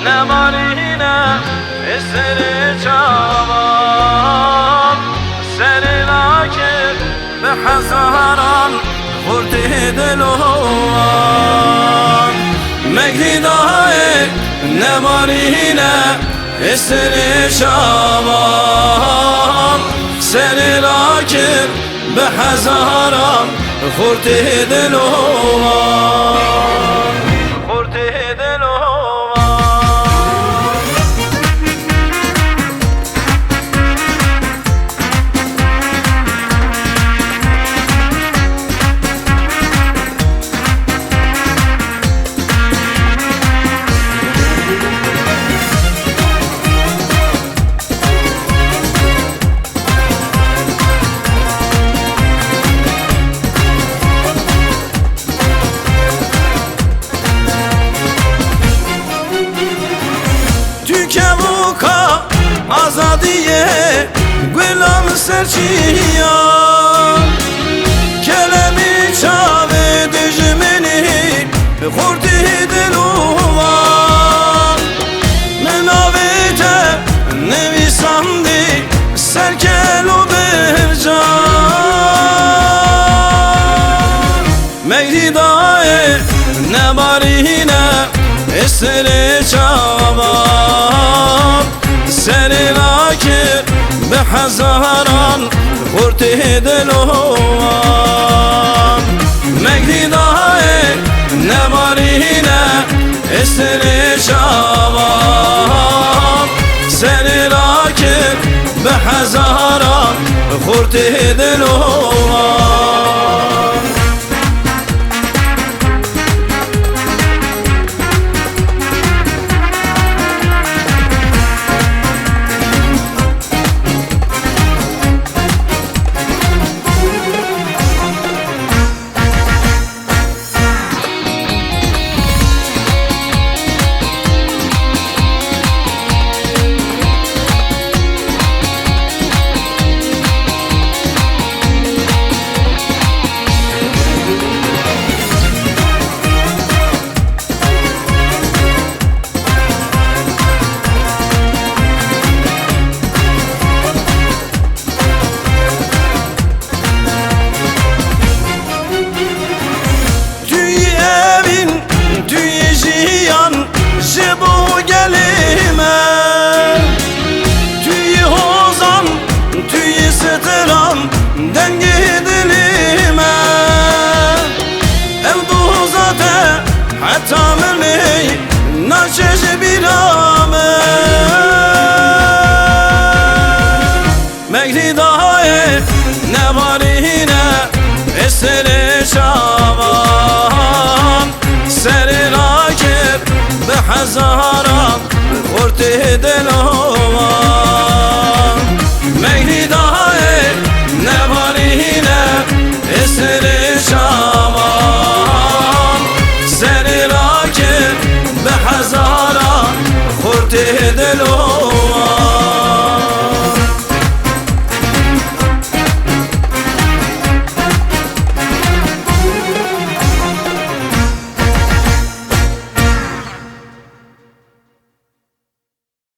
نمارینه اسر چاوان سر لاکر به هزاران خورده دلوان مگدیدای نمارینه اسر چاوان سر لاکر به هزاران خورده دلوان خورده آزادیه گلام سرچیان کلمی چاوه دجمنی خوردی دلوان مناویته نویساندی سرکلو برجان مگدیدای نبارینه اسر چاوان سر لاکر به هزاران خورده دلوان مگدیدای نمارینه اسر چاوان سر لاکر به هزاران خورده دلوان دنگی دلیمه ev دوزاته حتی منی ناچش بیرامه مگدیدای نبارینه اسر چاوان سر لاکر به هزاران خورده دلوان مگدیدای نبارینه اسر چاوان سر لاکر به هزاران خورده دلوان